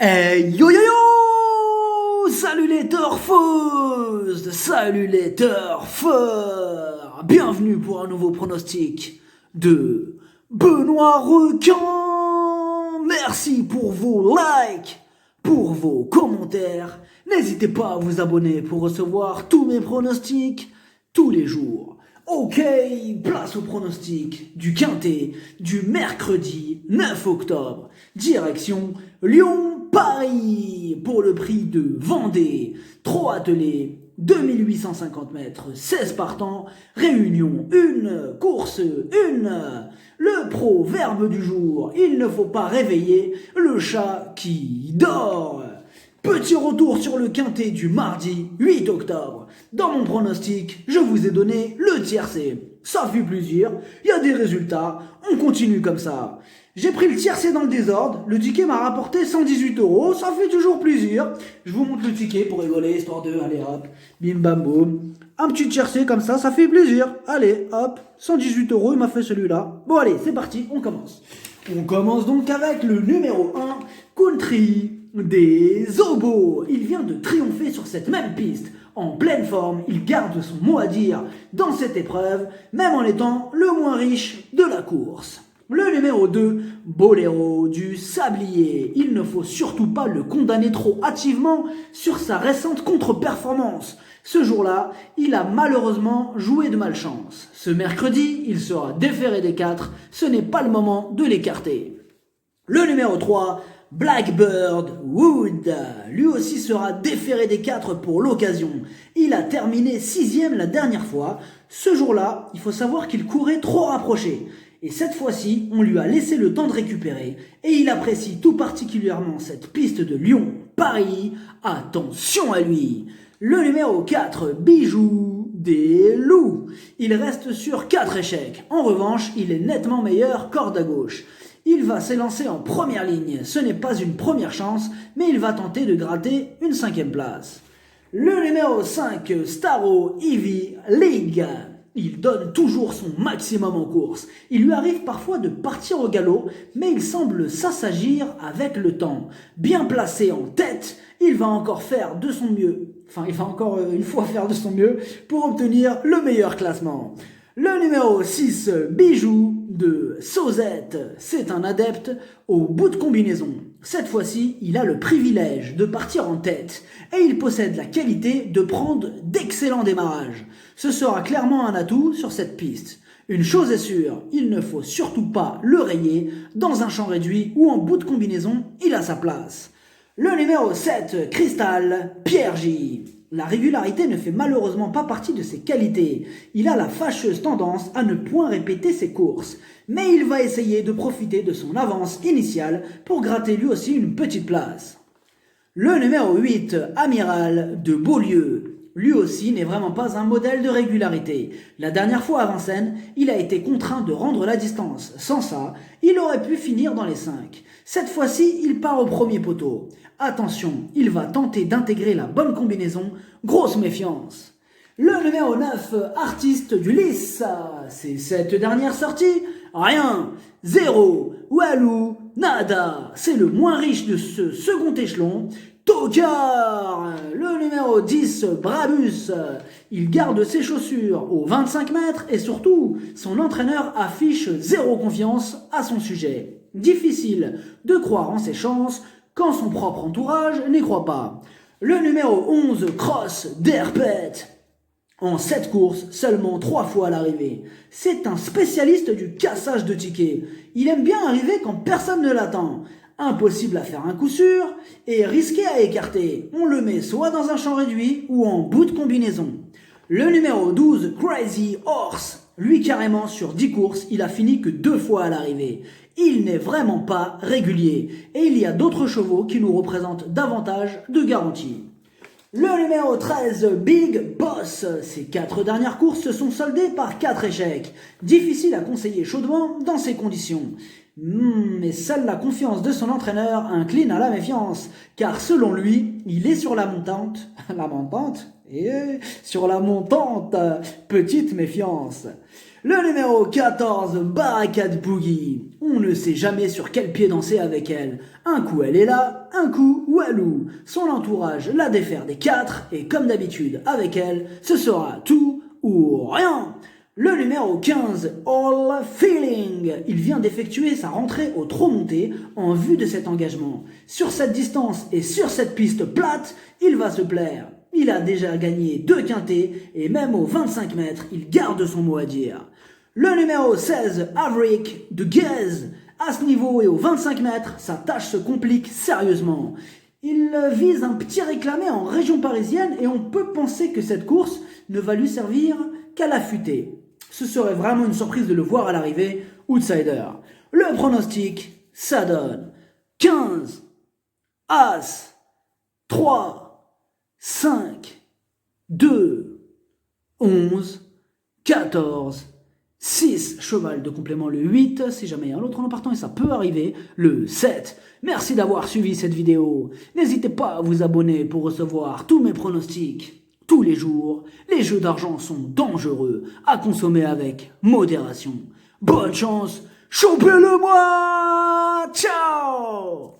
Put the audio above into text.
Hey yo yo yo! Salut les turfeuses! Salut les turfeurs! Bienvenue pour un nouveau pronostic de Benoît Requin! Merci pour vos likes, pour vos commentaires. N'hésitez pas à vous abonner pour recevoir tous mes pronostics tous les jours. Ok, place au pronostic du Quintet du mercredi 9 octobre. Direction Lyon-Paris pour le prix de Vendée. 3 attelés, 2850 mètres, 16 partants, réunion 1, course 1. Le proverbe du jour, il ne faut pas réveiller le chat qui dort. Petit retour sur le Quintet du mardi 8 octobre. Dans mon pronostic, je vous ai donné le tiercé. Ça fait plaisir, il y a des résultats, on continue comme ça. J'ai pris le tiercé dans le désordre, le ticket m'a rapporté 118 €, ça fait toujours plaisir. Je vous montre le ticket pour rigoler, histoire de, allez hop, bim bam boum. Un petit tiercé comme ça fait plaisir. Allez hop, 118 €, il m'a fait celui-là. Bon allez, c'est parti, on commence. On commence donc avec le numéro 1, Country des Obos. Il vient de triompher sur cette même piste. En pleine forme, il garde son mot à dire dans cette épreuve, même en étant le moins riche de la course. Le numéro 2, Boléro du Sablier. Il ne faut surtout pas le condamner trop hâtivement sur sa récente contre-performance. Ce jour-là, il a malheureusement joué de malchance. Ce mercredi, il sera déféré des 4. Ce n'est pas le moment de l'écarter. Le numéro 3, Blackbird Wood, lui aussi sera déféré des 4 pour l'occasion. Il a terminé 6e la dernière fois. Ce jour-là, il faut savoir qu'il courait trop rapproché. Et cette fois-ci, on lui a laissé le temps de récupérer. Et il apprécie tout particulièrement cette piste de Lyon-Paris. Attention à lui. Le numéro 4, Bijou des Loups. Il reste sur 4 échecs. En revanche, il est nettement meilleur corde à gauche. Il va s'élancer en première ligne. Ce n'est pas une première chance, mais il va tenter de gratter une 5e place. Le numéro 5, Staro Ivy League. Il donne toujours son maximum en course. Il lui arrive parfois de partir au galop, mais il semble s'assagir avec le temps. Bien placé en tête, il va encore faire de son mieux. Enfin, il va encore une fois faire de son mieux pour obtenir le meilleur classement. Le numéro 6, Bijou de Sauzette, c'est un adepte au bout de combinaison. Cette fois-ci, il a le privilège de partir en tête et il possède la qualité de prendre d'excellents démarrages. Ce sera clairement un atout sur cette piste. Une chose est sûre, il ne faut surtout pas le rayer. Dans un champ réduit ou en bout de combinaison, il a sa place. Le numéro 7, Cristal Pierre J. La régularité ne fait malheureusement pas partie de ses qualités. Il a la fâcheuse tendance à ne point répéter ses courses. Mais il va essayer de profiter de son avance initiale pour gratter lui aussi une petite place. Le numéro 8, Amiral de Beaulieu. Lui aussi n'est vraiment pas un modèle de régularité. La dernière fois à Vincennes, il a été contraint de rendre la distance. Sans ça, il aurait pu finir dans les 5. Cette fois-ci, il part au premier poteau. Attention, il va tenter d'intégrer la bonne combinaison. Grosse méfiance. Le numéro 9, Artiste du Lys. C'est cette dernière sortie. Rien, zéro, walou, nada. C'est le moins riche de ce second échelon. Tocard, le numéro 10, Brabus, il garde ses chaussures aux 25 mètres et surtout, son entraîneur affiche zéro confiance à son sujet. Difficile de croire en ses chances quand son propre entourage n'y croit pas. Le numéro 11, Cross d'Herpet. En 7 courses, seulement 3 fois à l'arrivée. C'est un spécialiste du cassage de tickets. Il aime bien arriver quand personne ne l'attend. Impossible à faire un coup sûr et risqué à écarter. On le met soit dans un champ réduit ou en bout de combinaison. Le numéro 12, Crazy Horse. Lui carrément sur 10 courses, il a fini que 2 fois à l'arrivée. Il n'est vraiment pas régulier et il y a d'autres chevaux qui nous représentent davantage de garantie. Le numéro 13, Big Boss. Ses 4 dernières courses se sont soldées par 4 échecs. Difficile à conseiller chaudement dans ces conditions. Mais seule la confiance de son entraîneur incline à la méfiance, car selon lui, il est sur la montante, Et sur la montante, petite méfiance. Le numéro 14, Barricade Boogie. On ne sait jamais sur quel pied danser avec elle. Un coup elle est là, un coup Walou. Son entourage la défère des 4 et comme d'habitude avec elle, ce sera tout ou rien. Le numéro 15, All Feeling. Il vient d'effectuer sa rentrée au trot monté en vue de cet engagement. Sur cette distance et sur cette piste plate, il va se plaire. Il a déjà gagné 2 quintés et même aux 25 mètres, il garde son mot à dire. Le numéro 16, Averick de Guez. À ce niveau et aux 25 mètres, sa tâche se complique sérieusement. Il vise un petit réclamé en région parisienne et on peut penser que cette course ne va lui servir qu'à l'affûter. Ce serait vraiment une surprise de le voir à l'arrivée, outsider. Le pronostic, ça donne 15, As, 3, 5, 2, 11, 14, 6, cheval de complément le 8, si jamais il y a un autre en partant et ça peut arriver, le 7. Merci d'avoir suivi cette vidéo. N'hésitez pas à vous abonner pour recevoir tous mes pronostics. Tous les jours, les jeux d'argent sont dangereux, à consommer avec modération. Bonne chance, chopez-le moi! Ciao!